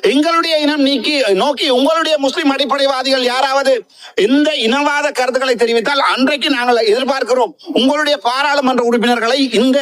எங்களுடைய இனம் நோக்கி உங்களுடைய முஸ்லிம் அடிப்படைவாதிகள் யாராவது எந்த இனவாத கருத்துக்களை தெரிவித்தால் அன்றைக்கு நாங்கள் எதிர்பார்க்கிறோம் உங்களுடைய பாராளுமன்ற உறுப்பினர்களை இந்த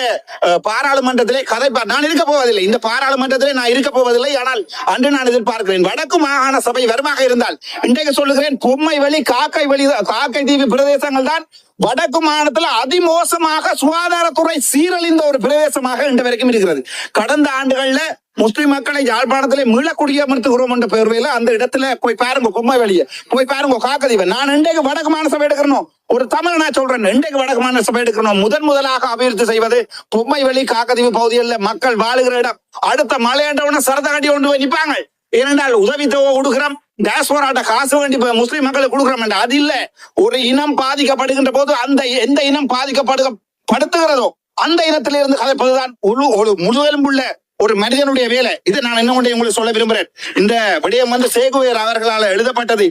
பாராளுமன்றத்திலே கதைப்பார். நான் இருக்க போவதில்லை, இந்த பாராளுமன்றத்திலே நான் இருக்க போவதில்லை. ஆனால் அன்று நான் எதிர்பார்க்கிறேன் வடக்கு மாகாண சபை வருமாக இருந்தால் இன்றைக்கு சொல்லுகிறேன் பொம்மைவெளி காக்கை தீவு பிரதேசங்கள் தான் வடக்கு மாநிலத்தில் அதிமோசமாக சுகாதாரத்துறை சீரழிந்த ஒரு பிரதேசமாக இன்று வரைக்கும் இருக்கிறது. கடந்த ஆண்டுகள்ல முஸ்லிம் மக்களை யாழ்ப்பாணத்திலே மீள குடியமர்த்துகிறோம் என்ற பெயர்வையில அந்த இடத்துல போய் பாருங்க, பொம்மை வெளியே போய் பாருங்க காக்கதீவை. நான் இன்றைக்கு வடக்கு மாநில சபை எடுக்கணும், ஒரு தமிழ் நான் சொல்றேன், இன்றைக்கு வடக்கு மாநில சபை எடுக்கணும். முதலாக அபிவிருத்தி செய்வது பொம்மை வெளி காக்கதீவு பகுதிகளில் மக்கள் வாழுகிற இடம். அடுத்த மழை என்றவன சரத கட்டி கொண்டு போய் நிற்பாங்க. ஏனென்றால் உதவித்தொகை கொடுக்கிறோம், டாஸ்போராட்ட காசு வேண்டி முஸ்லிம் மக்களுக்கு கொடுக்கிறோம் என்ற அது இல்ல. ஒரு இனம் பாதிக்கப்படுகின்ற போது அந்த எந்த இனம் பாதிக்கப்படுத்துகிறதோ அந்த இனத்திலிருந்து கதைப்பதுதான் முழுவதும் உள்ள ஒரு மனிதனுடைய வேலை. இது நான் என்ன உங்களுக்கு சொல்ல விரும்புகிறேன். இந்த விடயம் சேகுவேர் அவர்களால் எழுதப்பட்டது.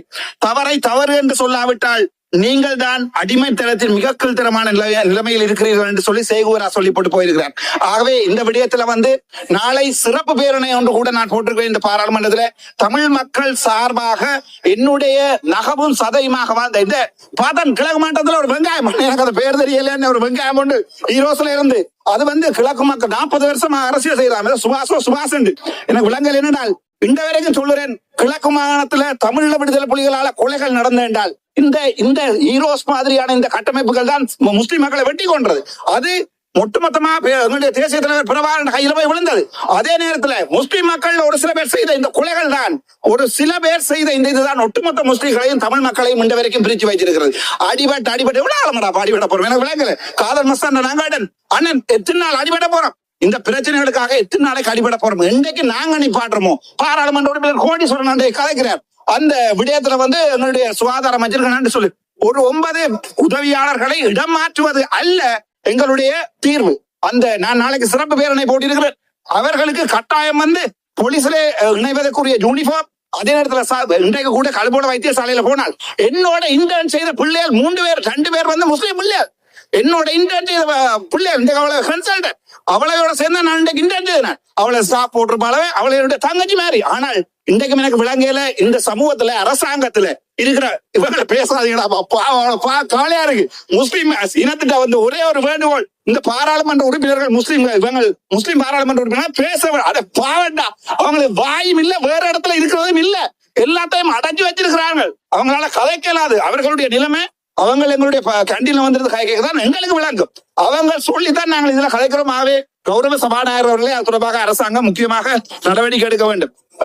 தவறை தவறு என்று சொல்லாவிட்டால் நீங்கள் தான் அடிமைத்தனத்தின் மிக கீழ்த்தரமான நிலைமையில் இருக்கிறீர்கள் என்று சொல்லி சேகுவரா சொல்லி போட்டு போயிருக்கிறார். ஆகவே இந்த விடயத்துல நாளை சிறப்பு பேரணி ஒன்று கூட நான் போட்டிருக்கிறேன் இந்த பாராளுமன்றத்துல. தமிழ் மக்கள் சார்பாக என்னுடைய நகமும் சதையுமாக வாழ்ந்த இந்த பாத்தன் கிழக்கு மாவட்டத்துல ஒரு வெங்காயம், எனக்கு அந்த பேர் தெரியல, ஒரு வெங்காயம் உண்டு ஈரோஸ்ல இருந்து. அது கிழக்கு மக்கள் 40 வருஷமா அரசியல் செய்யறாங்க. சுபாஷ் எனக்கு விளங்கல் என்னென்னால் இந்த வரைக்கும் சொல்லுறேன், கிழக்கு மாகாணத்துல தமிழ் விடுதலை புலிகளால கொலைகள் நடந்த என்றால் இந்த ஈரோஸ் மாதிரியான இந்த கட்டமைப்புகள் தான் முஸ்லிம் மக்களை வெட்டி கொன்றது. அது ஒட்டுமொத்தமா எங்களுடைய தேசிய தலைவர் பிரபாகரன் கையில போய் விழுந்தது. அதே நேரத்துல முஸ்லிம் மக்கள் ஒரு சில பேர் செய்த இந்த கொலைகள் தான், ஒரு சில பேர் செய்த இந்த இதுதான் ஒட்டுமொத்த முஸ்லிம்களையும் தமிழ் மக்களையும் இந்த வரைக்கும் பிரிச்சு வைத்திருக்கிறது. அடிபட்டு எவ்வளவு ஆளமடா அடிபட போறோம், எனக்கு விளங்கல. காதல் மஸ்தான் நாங்காடன் அண்ணன் எத்தனை நாள் அடிபட போறோம், இந்த பிரச்சனைகளுக்காக எத்தனை நாளைக்கு அடிபட போறோம். இன்றைக்கு நாங்க நிப்பாட்டுறோமோ பாராளுமன்ற உறுப்பினர் கோடீஸ்வரன் கதைக்கிறார். அந்த விடயத்துல எங்களுடைய சுகாதார அமைச்சர்கள் சொல்லு ஒரு 9 உதவியாளர்களை இடம் மாற்றுவது அல்ல எங்களுடைய தீர்வு. நான் நாளைக்கு சிறப்பு பேரணை போட்டிருக்கிறேன். அவர்களுக்கு கட்டாயம் போலீஸ்ல இணைவதற்குரிய யூனிஃபார்ம், அதே நேரத்துல இன்றைக்கு கூட கல்போட வைத்தியசாலையில போனால் என்னோட இன்டர்ன் செய்த பிள்ளைகள் 3 பேர் 2 பேர் முஸ்லீம் பிள்ளைகள். என்னோட இன்டர்ன் செய்த பிள்ளைகள் கன்சல்டன்ட் அவளையோட சேர்ந்த நான் இன்றைக்கு இன்டர்ன் செய்தேன். அவளை ஸ்டாப் போட்டிருப்பாளவே, அவளையோட தங்கச்சி மாதிரி. ஆனால் இன்றைக்கும் எனக்கு விளங்கையில இந்த சமூகத்துல அரசாங்கத்துல இருக்கிற இவங்களை பேசாதீங்கடா காலையா இருக்கு. முஸ்லீம் இனத்திட்ட ஒரே ஒரு வேண்டுகோள், இந்த பாராளுமன்ற உறுப்பினர்கள் முஸ்லீம் பாராளுமன்ற உறுப்பினர் பேச அட பாவண்டா, அவங்களுக்கு வாயும் இல்ல, வேற இடத்துல இருக்கிறதும் இல்ல, எல்லாத்தையும் அடைஞ்சு வச்சிருக்கிறார்கள். அவங்களால கதைக்கலாது. அவர்களுடைய நிலைமை எங்களுடைய கண்டில கதைதான் எங்களுக்கு விளங்கும். அவங்க சொல்லித்தான் நாங்கள் இதுல கதைக்கிறோம். ஆகவே கௌரவ சபாநாயகர் அவர்களே அது தொடர்பாக அரசாங்கம் முக்கியமாக நடவடிக்கை எடுக்க வேண்டும்.